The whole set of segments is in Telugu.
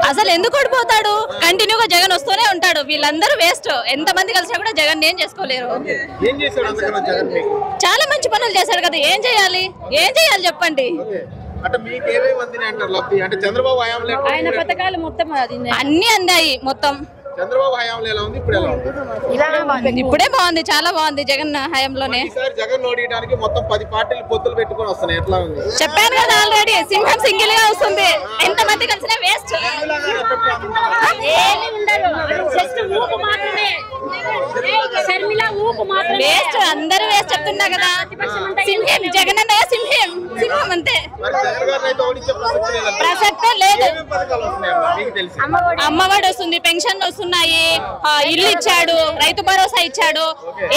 అసలు ఎందుకు ఓడిపోతాడు? కంటిన్యూగా జగన్ వస్తూనే ఉంటాడు. వీళ్ళందరూ వేస్ట్. ఎంత మంది కలిసినా కూడా జగన్ ఏం చేసుకోలేరు. చాలా మంచి పనులు చేశాడు కదా. ఏం చేయాలి చెప్పండి. ఆయన పథకాలు మొత్తం అన్ని అందాయి. మొత్తం చంద్రబాబు హయాంలో ఎలా ఉంది, ఇప్పుడు ఎలా ఉంది? ఇప్పుడే బాగుంది, చాలా బాగుంది. జగన్ హయాంలోనే. జగన్ ఓడియడానికి మొత్తం 10 పార్టీలు పొత్తులు పెట్టుకొని వస్తున్నాయి. ఎట్లా ఉంది? చెప్పాను కదా ఆల్రెడీ. సింహం సింగిల్ గా వస్తుంది. ఎంత మంది కలిసినా వేస్ట్. వేస్ట్, అందరూ వేస్ట్ చెప్తున్నా కదా. సింహం జగన్ అన్నయ్య సింహం అంతే. ప్రసక్తే లేదు. అమ్మఒడి వస్తుంది, పెన్షన్ వస్తున్నాయి, ఇల్లు ఇచ్చాడు, రైతు భరోసా ఇచ్చాడు.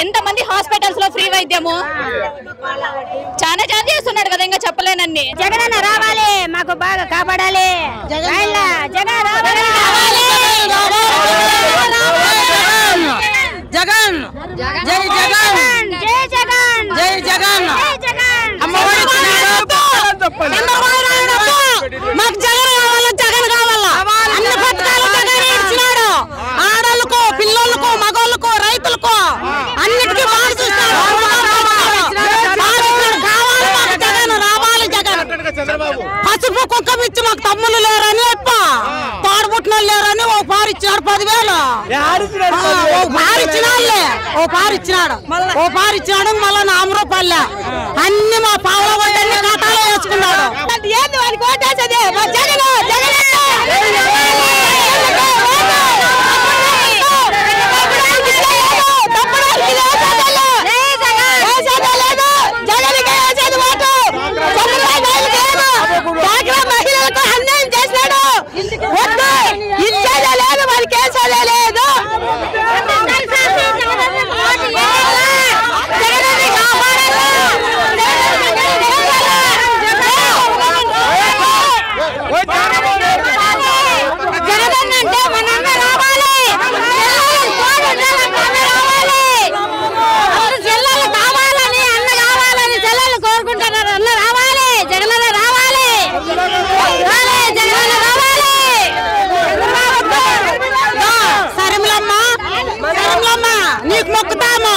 ఎంత మంది హాస్పిటల్స్ లో ఫ్రీ వైద్యము చాలా చేస్తున్నాడు కదా. ఇంకా చెప్పలేనన్ని. జగన్ అన్న రావాలి, మాకు బాగా కాపాడాలి. జగన్ రావాలి. జగన్ జై జగన్ జై జగన్ జై జగన్ అమ్మఒడి మాకు జగన్ కావాలా, జగన్ కావాలా. అన్ని పథకాలు జగన్ ఇచ్చినాడు. ఆడోళ్ళకు, పిల్లలకు, మగోళ్ళకు, రైతులకు అన్నిటికీ బాగా చూస్తాడు. కావాలి మాకు జగన్, రావాలి జగన్. పసుపు కుక్క ఇచ్చి మాకు తమ్ముళ్ళు లేరని పాడుబుట్టిన లేరని ఓ పారు ఇచ్చినాడు 10,000. ఓ పారు ఇచ్చినాడు మళ్ళా 4 రూపాయలు. అన్ని మా పావుల అన్ని ఖాతాలో వేసుకున్నాడు. ఏంది వాడికి ఓటేసేది? జగన్ మహిళలకు అన్యాయం చేసినాడు. ఇచ్చేదే లేదు, వాడికి వేసేదే లేదు. నీకు మొక్కుతాము.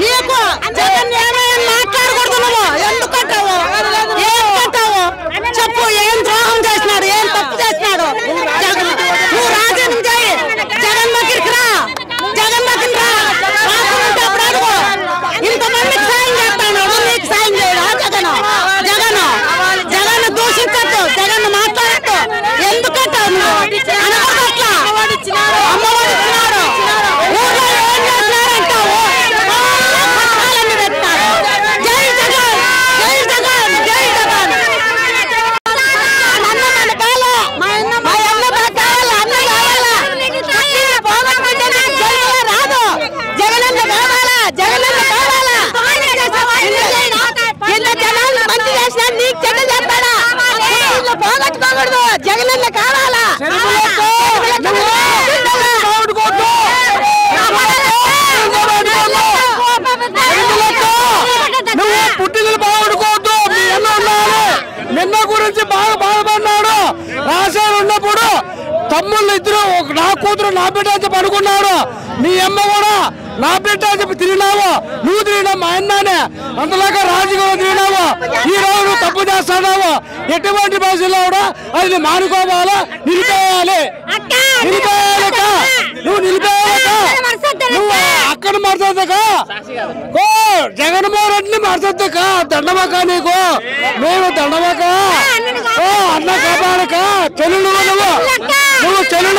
నీకు జగన్ ఏమైనా మాట్లాడకూడదు. నువ్వు ఎందుకు కట్టావు? ఏం కట్టావు చెప్పు. ఏం ద్రోహం చేసినాడు? ఏం తప్పు చేసినాడు? నువ్వు రాజీనామా చేయి. జగన్ దగ్గరికి రా. అప్పుడు అడుగు. ఇంతమందికి సాయం చేస్తాను, నీకు సాయం చేయడా? జగన్ దూషించద్దు, జగన్ మాట్లాడద్దు. ఎందుకు కట్టావు నువ్వు? అనవట్లా అమ్మఒడి ఇచ్చినాడు. ఊర్లో ఏం చేస్తున్నారంటావు? పథకాలన్నీ పెట్టారు. జై జగన్ జై జగన్ జై జగన్. అన్న మన కావాలా, మా అన్న కావాలా, అన్న కావాలా. పోగొట్టుకుంటే నాకు జగన్ రాదు. జగనన్న కావాలా, జగనన్న కావాలా. ఇంత జనాలు మంచి చేసినా నీకు చెడ్డ చెప్పాడా? పోగొట్టుకోకూడదు. జగనన్న కావాలా. నువ్వు పుట్టినలు బాగుడుకోవద్దు. మీ అన్న ఉన్నాడు, నిన్న గురించి బాగా బాధపడినాడు. రాశారు ఉన్నప్పుడు తమ్ముళ్ళు ఇద్దరు, నా కూతురు నా బిడ్డ అని చెప్పి అనుకున్నాడు. నీ అమ్మ కూడా నా బిడ్డ అని చెప్పి తిరిగినావు. నువ్వు తిరిగినావు, మా అన్ననే అంతలాగా రాజకీయంలో తిరిగినావు. ఈ రోజు నువ్వు తప్పు చేస్తున్నావు. ఎటువంటి భాషలో కూడా అది మానుకోవాలా, నిలిపేయాలి. నువ్వు నిలిపేయాలక, నువ్వు అక్కడ మరదక, జగన్మోహన్ రెడ్డిని మరదక. దండమక నీకు, మేము దండమక. అన్న కాపాడక. చెల్లు నువ్వు చెల్లు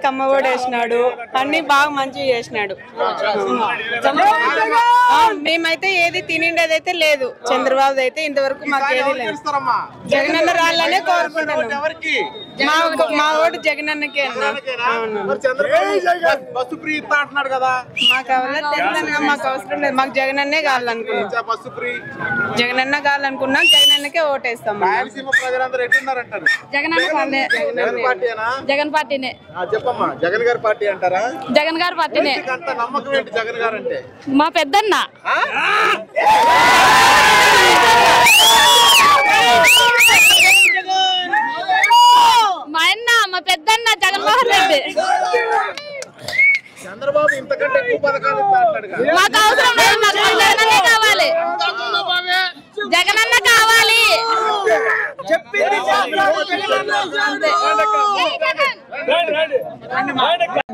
కమ్మఒడి వేసినాడు. అన్ని బాగా మంచిగా చేసినాడు. మేమైతే ఏది తినిండేదైతే లేదు, చంద్రబాబు అయితే ఇంతవరకు మాకు ఏది లేదు. జగనన్న రాళ్ళనే కోరుకుంటున్నాం. మా ఓటు జగనన్నకే అన్నా. మాకు అవసరం లేదు, మాకు జగనన్నే కావాలనుకున్నాం. జగనన్న కావాలనుకున్నాం, జగనన్నకే ఓటేస్తాం. జగన్ పార్టీనే. చెప్పమ్మా, జగన్ గారి పార్టీ అంటారా? జగన్ గారి పార్టీనే. నమ్మకం ఏంటి జగన్ గారు అంటే? మా పెద్దన్న మా అన్న, మా పెద్దన్న జగన్మోహన్ రెడ్డి. చంద్రబాబు ఇంతకంటే ఎక్కువ పథకాలు ఇస్తాడు. మాకు అవసరం లేదు, మాకు జగనన్నే కావాలి. జగనన్న కావాలి.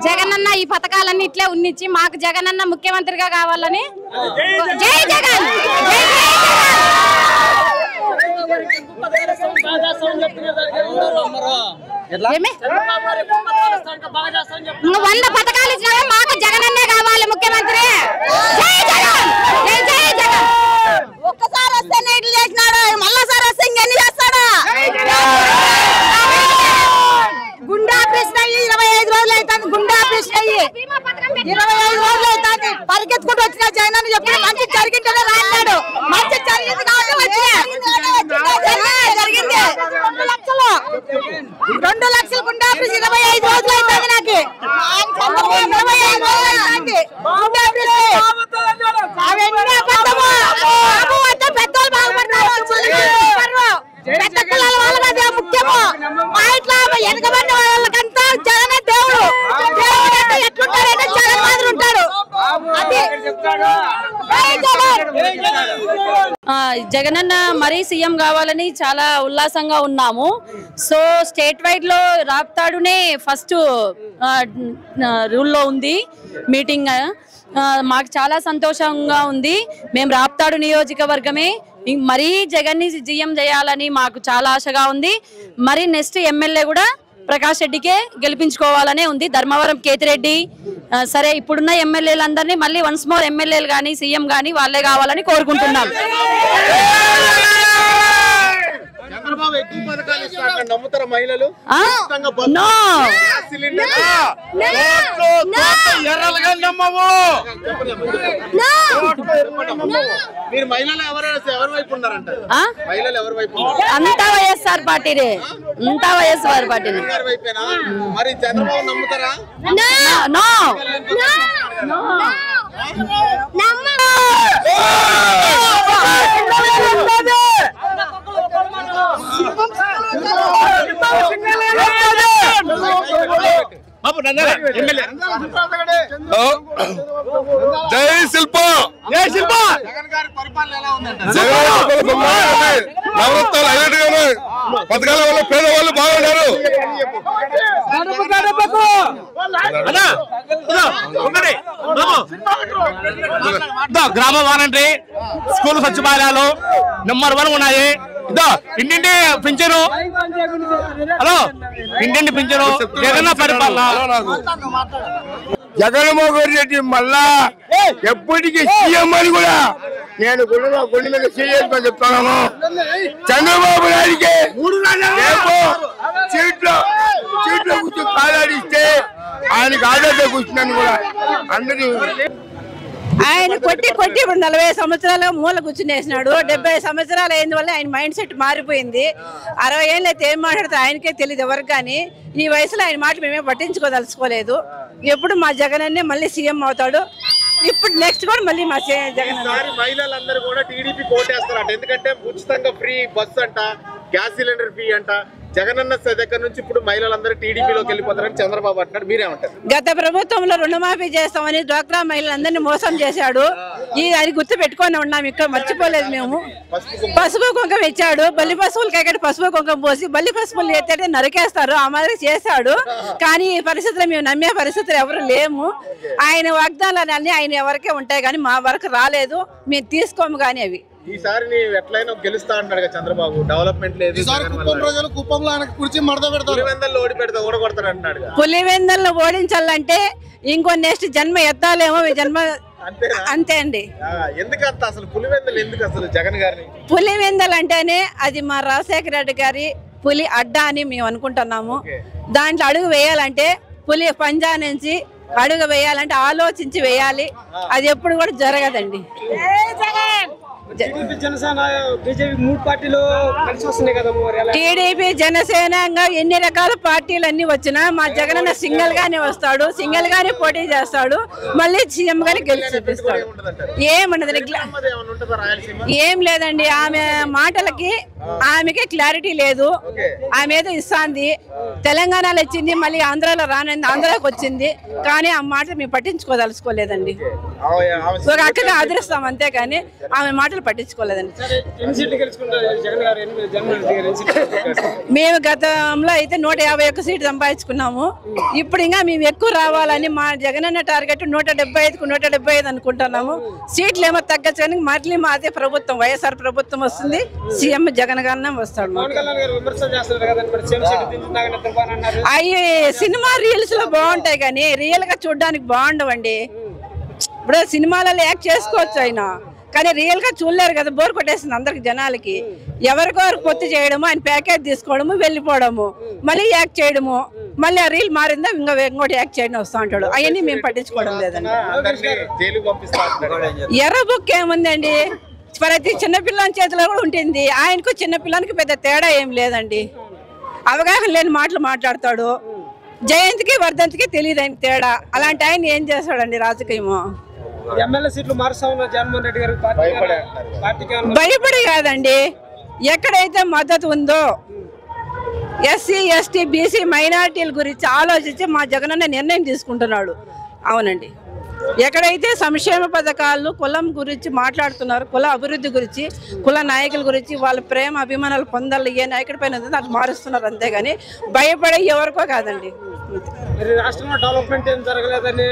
జగనన్న ఈ పథకాలన్నీ ఇట్లే ఉన్నిచ్చి మాకు జగనన్న ముఖ్యమంత్రిగా కావాలని. జై జగన్, జై జగన్. 100 పథకాలు ఇచ్చినా మాకు జగనన్నే కావాలి ముఖ్యమంత్రి. జై జగన్, జై జై జగన్. ఒక్కసారి వస్తేనే ఇట్లా చేసినాడు, మళ్ళీసారి వస్తే ఇంకెన్ని చేస్తాడు? గుండా ఆపరేషన్ అయ్యి 25 రోజులు అవుతుంది. గుండా ఆపరేషన్ అయ్యి 25 రోజులు అవుతుంది. పరిగెత్తుకుంటూ వచ్చిన జగన్ అని చెప్పి మంచి జరిగింటేనే రాన్నాడు. మంచి జరిగింది కాబట్టి వచ్చినా జరిగింది. 2 లక్షలు గుండా ఆపరేషన్ 25 రోజులు అవుతుంది. నాకు 25 రోజులు అవుతుంది గుండా ఆపరేషన్. అవన్నీ అబద్ధము. పెద్దలు బాగుపడతారు, పెద్ద పిల్లల వాళ్ళకి అదే ముఖ్యము. మా ఇంట్లో వెనకబడిన వాళ్ళకంతా జగనే దేవుడు. దేవుడు అంటే ఎట్లుంటాడంటే జగన్ మాదిరి ఉంటాడు. జగనన్న మరీ సీఎం కావాలని చాలా ఉల్లాసంగా ఉన్నాము. సో స్టేట్ వైడ్ లో రాప్తాడునే ఫస్ట్ రూల్లో ఉంది మీటింగ్. మాకు చాలా సంతోషంగా ఉంది. మేము రాప్తాడు నియోజకవర్గమే. మరీ జగన్ని సీఎం చేయాలని మాకు చాలా ఆశగా ఉంది. మరి నెక్స్ట్ ఎమ్మెల్యే కూడా ప్రకాష్ రెడ్డికే గెలిపించుకోవాలనే ఉంది. ధర్మవరం కేతిరెడ్డి సరే ఇప్పుడున్న ఎమ్మెల్యేలందరినీ మళ్ళీ వన్స్ మోర్ ఎమ్మెల్యేలు కానీ సీఎం కానీ వాళ్ళే కావాలని కోరుకుంటున్నాం. చంద్రబాబు ఎక్కువ పథకాలు ఇస్తాడు నమ్ముతారా మహిళలు? మీరు మహిళలు ఎవరి వైపు ఉన్నారంట? మహిళలు ఎవరి వైపు? అంతా వైఎస్ఆర్ పార్టీనే, అంతా వైఎస్ఆర్ పార్టీనే. మరి చంద్రబాబు నమ్ముతారా? జై శిల్ప, జై శిల్ప. జగన్ గారి పరిపాలన ఎలా ఉందంటే? నవరత్నాలు హైలైట్గానే పథకాల వల్ల పేదవాళ్ళు బాగున్నారు. గ్రామ వాలంటరీ స్కూల్ సచివాలయాలు నెంబర్ 1 ఉన్నాయి. ఇదో ఇంటింటి పింఛను, హలో ఇంటింటి పింఛను, జగన్ పరిపాలన. జగన్మోహన్ రెడ్డి మళ్ళా ఎప్పటికీ సీఎం అని కూడా నేను గుండె మీద సీఎం చెప్తున్నాను. చంద్రబాబు నాయుడికి సీట్లో కూర్చొని కాలాడిస్తే ఆయనకి ఆదరణ కూర్చున్నాను కూడా అందరి ఆయన కొట్టి ఇప్పుడు 40 సంవత్సరాలుగా మూల కూర్చునేసినాడు. 70 సంవత్సరాలు అయిన వల్ల ఆయన మైండ్ సెట్ మారిపోయింది. 60 ఏళ్ళు అయితే ఏం మాట్లాడితే ఆయనకే తెలియదు ఎవరికి. కానీ ఈ వయసులో ఆయన మాట మేమే పట్టించుకోదలుచుకోలేదు. ఎప్పుడు మా జగన్ అన్నే మళ్ళీ సీఎం అవుతాడు. ఇప్పుడు నెక్స్ట్ కూడా మళ్ళీ మా జగన్. మహిళలందరూ కూడా టీడీపీ కోటేస్తారంట. ఎందుకంటే ఉచితంగా ఫ్రీ బస్ అంట, గ్యాస్ సిలిండర్ ఫ్రీ అంట. జగనన్న దగ్గర నుంచి ఇప్పుడు మహిళలందరూ టీడీపీలోకి వెళ్ళిపోతారని చంద్రబాబు అంటున్నారు. మీరేమంటారు? గత ప్రభుత్వంలో రుణమాఫీ చేస్తామని డ్వాక్రా మహిళలందరినీ మోసం చేశాడు. అది గుర్తు పెట్టుకొని ఉన్నాం, ఇక్కడ మర్చిపోలేదు మేము. పసుపు కుంకం ఇచ్చాడు. బల్లి పశువులకి ఎక్కడ పసుపు కుంకం పోసి బల్లి పశువులు ఎత్తే నరికేస్తారు, ఆ మాదిరి చేశాడు. కానీ ఈ పరిస్థితులు మేము నమ్మే పరిస్థితులు ఎవరు లేము. ఆయన వాగ్దానాలన్నీ ఆయన ఎవరికే ఉంటాయి కానీ మా వరకు రాలేదు, మేము తీసుకోము. కానీ అవి ఈసారి నీ ఎట్లయినా గెలుస్తా అంటాడు చంద్రబాబు. డెవలప్మెంట్ లేదు, కుప్పంలో ఆయనకు కుర్చీ మడత పెడతారు, పులివెందల్లో ఓడి పెడతా ఓడగొడతాడు అంటున్నాడు. పులివెందల్లో ఓడించాలంటే ఇంకో నెక్స్ట్ జన్మ ఎత్తాలేమో జన్మ. అంతే అండి. ఎందుకంత అసలు పులివెందలు ఎందుకు అసలు జగన్ గారిని? పులివెందలు అంటేనే అది మా రాజశేఖర రెడ్డి గారి పులి అడ్డా అని మేము అనుకుంటున్నాము. దాంట్లో అడుగు వేయాలంటే పులి పంజా నుంచి అడుగు వేయాలంటే ఆలోచించి వేయాలి. అది ఎప్పుడు కూడా జరగదండి. టీడీపీ జనసేన ఎన్ని రకాల పార్టీలు అన్ని వచ్చినా మా జగనన్న సింగిల్ గానే వస్తాడు, సింగిల్ గానే పోటీ చేస్తాడు, మళ్ళీ సీఎం గాని గెలిచి చూపిస్తాడు. ఏమన్నది ఏం లేదండి. ఆమె మాటలకి ఆమెకి క్లారిటీ లేదు. ఆమె ఏదో ఇస్తాంది, తెలంగాణలో ఇచ్చింది, మళ్ళీ ఆంధ్రాలో రానంది, ఆంధ్రాకి వచ్చింది, కానీ ఆ మాటలు మేము పట్టించుకోదలుచుకోలేదండి. ఒక అక్కగా ఆదరిస్తాం అంతేగాని ఆమె మాటలు పట్టించుకోలేదండి. మేము గతంలో అయితే 151 సీట్లు సంపాదించుకున్నాము. ఇప్పుడు ఇంకా మేము ఎక్కువ రావాలని మా జగనన్న టార్గెట్ 175కు 175 అనుకుంటున్నాము. సీట్లు ఏమో తగ్గచ్చు కానీ మళ్ళీ మాదే ప్రభుత్వం, వైఎస్ఆర్ ప్రభుత్వం వస్తుంది, సీఎం జగన్ గారినే వస్తాడు. అవి సినిమా రీల్స్ లో బాగుంటాయి కానీ రియల్ గా చూడడానికి బాగుండవండి. ఇప్పుడు సినిమాలలో యాక్ట్ చేసుకోవచ్చు అయినా, కానీ రియల్ గా చూడలేరు కదా, బోర్ కొట్టేస్తుంది అందరికి జనాలకి. ఎవరికొరకు పొత్తు చేయడము, ఆయన ప్యాకేజ్ తీసుకోవడము, వెళ్ళిపోవడము, మళ్ళీ యాక్ట్ చేయడము, మళ్ళీ ఆ రీల్ మారిందా ఇంకోటి యాక్ట్ చేయడం వస్తూ ఉంటాడు. అవన్నీ మేము పట్టించుకోవడం లేదండి. ఎర్ర బుక్ ఏముందండి, ప్రతి చిన్నపిల్లని చేతిలో కూడా ఉంటుంది. ఆయనకు చిన్నపిల్లానికి పెద్ద తేడా ఏం లేదండి. అవగాహన లేని మాటలు మాట్లాడతాడు. జయంతికి వర్ధంతికి తెలియదు ఆయన తేడా. అలాంటి ఆయన ఏం చేస్తాడండి రాజకీయము? ఎమ్మెల్యే సీట్లు మారుస్తా ఉన్నారు జగన్మోహన్ రెడ్డి గారు. భయపడి కాదండి, ఎక్కడైతే మద్దతు ఉందో ఎస్సీ ఎస్టీ బీసీ మైనారిటీల గురించి ఆలోచించి మా జగనన్న నిర్ణయం తీసుకుంటున్నాడు. అవునండి, ఎక్కడైతే సంక్షేమ పథకాలు కులం గురించి మాట్లాడుతున్నారు, కుల అభివృద్ధి గురించి, కుల నాయకుల గురించి వాళ్ళ ప్రేమ అభిమానాలు పొందాలి, ఏ నాయకుడి పైన అది మారుస్తున్నారు. అంతేగాని భయపడే ఎవరికో కాదండి. రాష్ట్రంలో డెవలప్మెంట్ ఏం జరగలేదని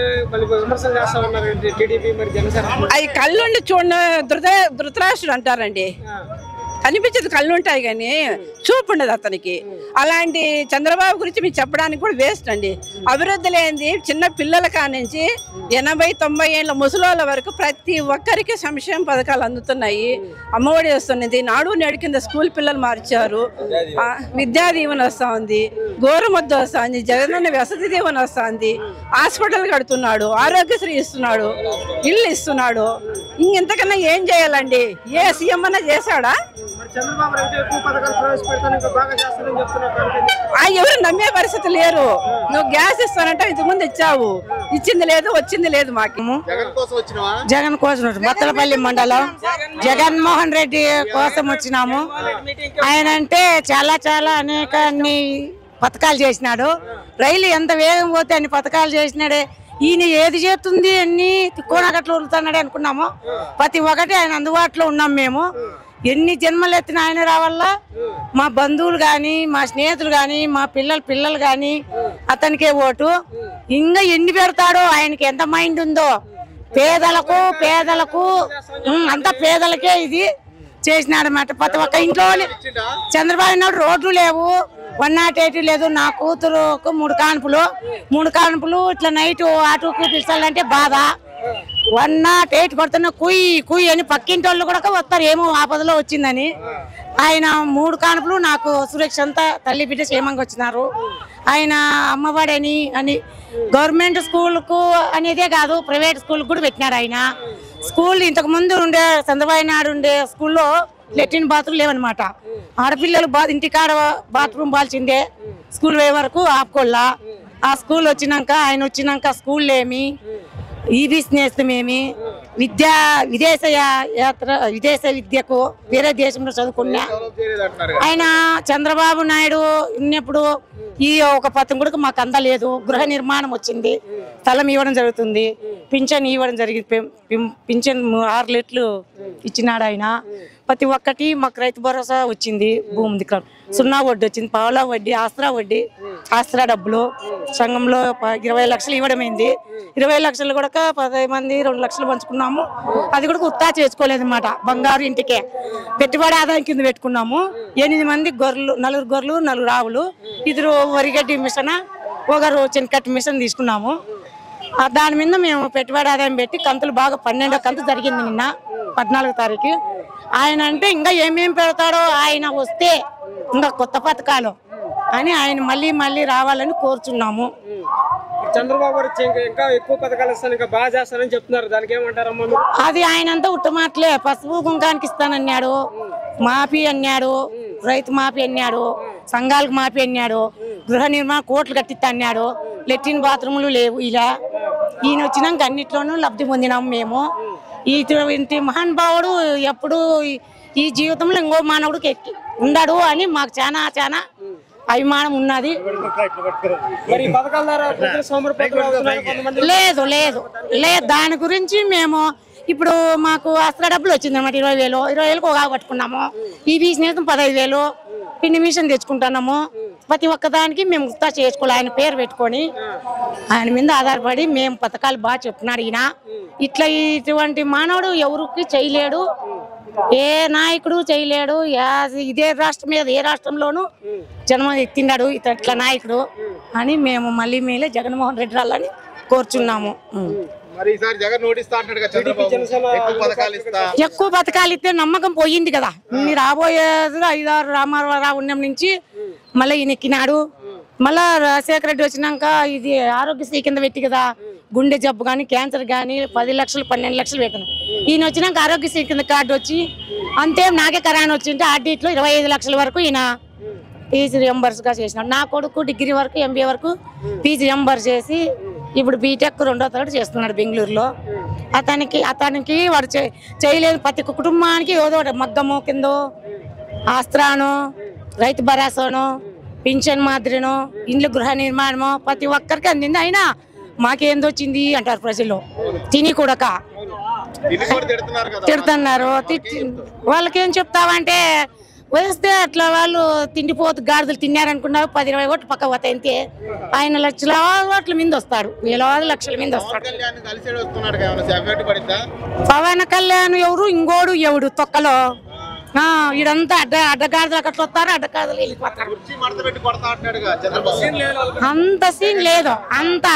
విమర్శలు చేస్తా ఉన్నారు టీడీపీ మరి జనసేన. అవి కళ్ళుండి చూడ ధృతరాష్ట్రుడు అంటారండి. కనిపించేది కళ్ళు ఉంటాయి కానీ చూపు ఉండదు అతనికి. అలాంటి చంద్రబాబు గురించి మీకు చెప్పడానికి కూడా వేస్ట్ అండి. అభివృద్ధి లేనిది చిన్న పిల్లల కానించి 80-90 ఏళ్ళ ముసలోళ్ళ వరకు ప్రతి ఒక్కరికి సంక్షేమ పథకాలు అందుతున్నాయి. అమ్మఒడి వస్తున్నది, నాడు నేడు కింద స్కూల్ పిల్లలు మార్చారు, విద్యా దీవెన వస్తూ ఉంది, గోరుముద్ద వస్తుంది, జగనన్న వసతి దీవెన వస్తుంది, హాస్పిటల్ కడుతున్నాడు, ఆరోగ్యశ్రీ ఇస్తున్నాడు, ఇల్లు ఇస్తున్నాడు. ఇంకెంతకన్నా ఏం చేయాలండి? ఏ సీఎం అన్నా చేశాడా? ఎవరు నమ్మే పరిస్థితి లేరు. నువ్వు గ్యాస్ ఇస్తానంటే ఇంతకుముందు ఇచ్చావు, ఇచ్చింది లేదు, వచ్చింది లేదు. మాకు జగన్ కోసం బత్తలపల్లి మండలం జగన్మోహన్ రెడ్డి కోసం వచ్చినాము. ఆయన అంటే చాలా చాలా అనేక అన్ని పథకాలు చేసినాడు. రైలు ఎంత వేగం పోతే అన్ని పథకాలు చేసినాడే. ఈయన ఏది చేస్తుంది అన్ని తిక్కోనగట్లు వదులుతున్నాడే అనుకున్నాము. ప్రతి ఒక్కటి ఆయన అందుబాటులో ఉన్నాం. మేము ఎన్ని జన్మలు ఎత్తిన ఆయన రావాల. మా బంధువులు కానీ, మా స్నేహితులు కానీ, మా పిల్లలు కానీ అతనికే ఓటు. ఇంకా ఎన్ని పెడతాడో, ఆయనకి ఎంత మైండ్ ఉందో. పేదలకు అంతా పేదలకే ఇది చేసినాడు అన్నమాట. ప్రతి ఒక్క ఇంట్లో చంద్రబాబు నాయుడు రోడ్లు లేవు, 108 లేదు. నా కూతురుకు 3 కాన్పులు ఇట్లా నైట్ ఆటోకు పిలిచాలంటే బాధ. 108 కొడుతున్నా కుయ్యి అని పక్కింటి వాళ్ళు కూడా వస్తారు, ఏమో ఆపదలో వచ్చిందని. ఆయన 3 కాన్పులు నాకు సురక్ష అంతా తల్లి బిడ్డ క్షేమంగా వచ్చినారు. ఆయన అమ్మఒడి అని గవర్నమెంట్ స్కూల్కు అనేదే కాదు, ప్రైవేట్ స్కూల్ కూడా పెట్టినాడు ఆయన. స్కూల్ ఇంతకు ముందు ఉండే చంద్రబాబు నాయుడు ఉండే స్కూల్లో లెట్రిన్ బాత్రూమ్ లేవన్నమాట. ఆడపిల్లలు ఇంటికాడ బాత్రూమ్ బాల్చిందే, స్కూల్ పోయే వరకు ఆపుకోల్లా. ఆ స్కూల్ వచ్చినాక ఆయన వచ్చినాక స్కూల్ ఏమి, ఈ బిజినెస్ ఏమి, విదేశ విద్యకు వేరే దేశంలో చదువుకున్నా. ఆయన చంద్రబాబు నాయుడు ఉన్నప్పుడు ఈ ఒక పథకం కూడా మాకు అందలేదు. గృహ నిర్మాణం వచ్చింది, స్థలం ఇవ్వడం జరుగుతుంది, పింఛన్ ఇవ్వడం జరిగింది. పింఛన్ 6 లీటర్లు ఇచ్చినాడు ఆయన. ప్రతి ఒక్కటి మాకు రైతు భరోసా వచ్చింది, భూమి దిక్కు 0 వడ్డీ వచ్చింది, పావలా వడ్డీ, ఆసరా వడ్డీ, ఆసరా డబ్బులు సంఘంలో 20 లక్షలు ఇవ్వడమైంది. 20 లక్షలు కూడా 10 మంది 2 లక్షలు పంచుకున్నాము. అది కూడా ఉత్తా చేసుకోలేదు అన్నమాట. బంగారు ఇంటికే పెట్టుబడి ఆదాయం కింద పెట్టుకున్నాము. 8 మంది గొర్రెలు, 4 గొర్రెలు 4 ఆవులు, 2 వరిగడ్డి మిషన్, 1 చెనకట్టి మిషన్ తీసుకున్నాము. దాని మీద మేము పెట్టుబడి ఆదాయం పెట్టి కంతులు బాగా 12వ కంతు జరిగింది నిన్న 14వ తారీఖు. ఆయన అంటే ఇంకా ఏమేమి పెడతాడో, ఆయన వస్తే ఇంకా కొత్త పథకాలు అని ఆయన మళ్ళీ రావాలని కోరుచున్నాము. చంద్రబాబు గారు ఇంకా ఎక్కువ పథకాలు ఇస్తాను, ఇంకా బాగా చేస్తానని చెప్తున్నారు. దానికి ఏమంటారమ్మా? అది ఆయనంతా ఉట్టమాటలే. పసుపు కుంకానికి ఇస్తానన్నాడు, మాఫీ అన్నాడు, రైతు మాఫీ అన్నాడు, సంఘాలకు మాఫీ అన్నాడు, గృహ నిర్మాణ కోట్లు కట్టిస్తా అన్నాడు. లెట్రిన్ బాత్రూములు లేవు. ఇలా ఈయన వచ్చినాక అన్నిట్లోనూ లబ్ధి పొందినాము మేము. ఇటువంటి మహానుభావుడు ఎప్పుడు ఈ జీవితంలో ఇంకో మానవుడికి ఉండడు అని మాకు చాలా అభిమానం ఉన్నది. లేదు దాని గురించి మేము ఇప్పుడు మాకు ఆసరా డబ్బులు వచ్చింది అన్నమాట. 20,000 ఒక పట్టుకున్నాము. ఈ బిజినెస్ 15,000 పిండి మిషన్ తెచ్చుకుంటున్నాము. ప్రతి ఒక్కదానికి మేము గుర్తా చేసుకోవాలి. ఆయన పేరు పెట్టుకొని ఆయన మీద ఆధారపడి మేము పథకాలు బాగా చెప్తున్నాడు. ఈయన ఇటువంటి మానవుడు ఎవరికి చేయలేడు, ఏ నాయకుడు చేయలేడు. ఇదే రాష్ట్రం మీద ఏ రాష్ట్రంలోనూ జన్మ ఎత్తిన్నాడు ఇట్లా నాయకుడు అని మేము మళ్ళీ జగన్మోహన్ రెడ్డి రాళ్ళని కోరుచున్నాము. ఎక్కువ పథకాలు ఇస్తే నమ్మకం పోయింది కదా. మీరు రాబోయేది 5-6 రామారావు ఉన్నం నుంచి మళ్ళీ ఈయన ఎక్కినాడు. మళ్ళా రాజశేఖర రెడ్డి వచ్చినాక ఇది ఆరోగ్యశ్రీ కింద పెట్టి కదా, గుండె జబ్బు కానీ క్యాన్సర్ కానీ 10 లక్షలు 12 లక్షలు పెట్టిన. ఈయన వచ్చినాక ఆరోగ్యశ్రీ కింద కార్డు వచ్చి అంతే. నాకే కరోనా వచ్చింటే ఆర్డీట్లో 25 లక్షల వరకు ఈయన ఫీజు రియంబర్స్గా చేసినాడు. నా కొడుకు డిగ్రీ వరకు MBA వరకు ఫీజు రియంబర్స్ చేసి ఇప్పుడు బీటెక్ 2వ తరగతి చేస్తున్నాడు బెంగళూరులో. అతనికి వాడు చేయలేదు. ప్రతి కుటుంబానికి ఏదో మగ్గము కింద ఆస్త్రాను, రైతు భరోసాను, పింఛన్ మాదిరిను, ఇండ్లు గృహ నిర్మాణము ప్రతి ఒక్కరికి అందింది. అయినా మాకేందొచ్చింది అంటారు ప్రజలు. తిని కూడక తిడుతున్నారు. వాళ్ళకేం చెప్తావంటే వేస్తే అట్లా వాళ్ళు తిండిపోతు గాడిదలు తిన్నారనుకున్నారు. 10-20 ఓట్లు పక్క పోతాయి అంతే. ఆయన లక్షల ఓట్ల మీద వస్తాడు, వేలాది లక్షల మీద వస్తాడు. పవన్ కళ్యాణ్ ఎవరు ఇంకోడు ఎవడు తొక్కలో ఇడంతా అడ్డగాడిదలు అట్లా వస్తారు, అడ్డగాడిదలు వెళ్ళిపోతారు. అంత సీన్ లేదు. అంత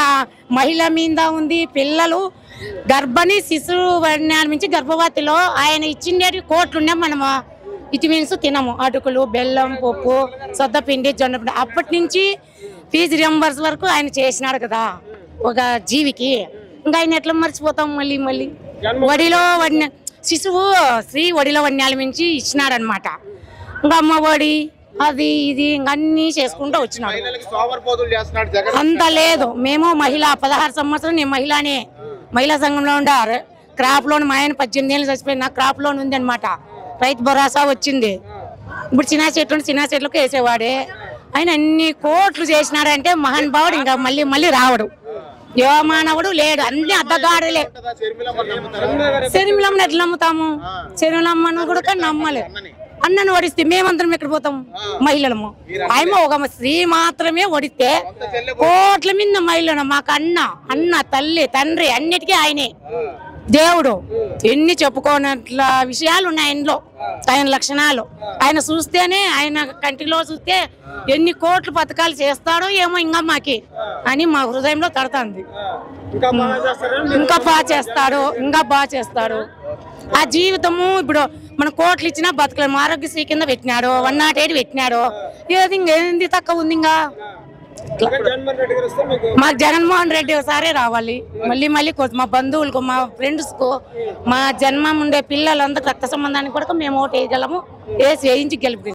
మహిళ మీద ఉంది. పిల్లలు గర్భిణీ శిశువు నుంచి గర్భవతిలో ఆయన ఇచ్చిండేటి కోట్లు ఉన్నాయి. మనము విటమిన్స్ తినము. అటుకులు, బెల్లం, పప్పు, సొద్దపిండి, జొన్నపిండి. అప్పటి నుంచి ఫీజు రియంబర్స్ వరకు ఆయన చేసినాడు కదా ఒక జీవికి. ఇంకా ఆయన ఎట్లా మర్చిపోతాం? మళ్ళీ వడిలో వడిన శిశువు శ్రీ వడిలో వన్యాల నుంచి ఇచ్చినాడు అనమాట. ఇంకా అమ్మ ఒడి అది ఇది అన్ని చేసుకుంటూ వచ్చినాడు. అంత లేదు. మేము మహిళ 16 సంవత్సరం నేను మహిళనే. మహిళా సంఘంలో ఉండారు. క్రాప్ లోన్ మా ఆయన 18 ఏళ్ళు చచ్చిపోయిన క్రాప్ లోన్ ఉంది అనమాట. రైతు భరోసా వచ్చింది. ఇప్పుడు చిన్న చెట్లకు వేసేవాడే. ఆయన అన్ని కోట్లు చేసినాడంటే మహానుభావుడు. ఇంకా మళ్ళీ రావడు. యువమానవుడు లేడు. అన్ని అద్దగాడలే. శరీరమ్మని ఎట్లా నమ్ముతాము? శరీరమ్మను కూడా నమ్మలేదు. అన్నను వడిస్తే మేమందరం ఎక్కడ పోతాము? మహిళలము. ఆయన ఒక స్త్రీ మాత్రమే వడిస్తే కోట్ల మీద మహిళలు. మాకు అన్న తల్లి తండ్రి అన్నిటికీ ఆయనే దేవుడు. ఎన్ని చెప్పుకోనట్ల విషయాలు ఉన్నాయి ఆయనలో. ఆయన లక్షణాలు ఆయన చూస్తేనే, ఆయన కంటిలో చూస్తే ఎన్ని కోట్ల పథకాలు చేస్తాడో ఏమో ఇంకా మాకి అని మా హృదయంలో తడుతుంది. ఇంకా బాగా చేస్తాడు. ఆ జీవితము ఇప్పుడు మన కోట్లు ఇచ్చినా బతకలేము. ఆరోగ్యశ్రీ కింద పెట్టినాడు, 108 పెట్టినాడు. ఏది ఇంకేంది తక్కువ ఉంది? ఇంకా మాకు జగన్మోహన్ రెడ్డి ఒకసారి రావాలి. మళ్ళీ మా బంధువులకు, మా ఫ్రెండ్స్ కు, మా జన్మం ఉండే పిల్లలందరూ రక్త సంబంధానికి కూడా మేము ఓటు వేయగలము. వేయించి గెలుపు.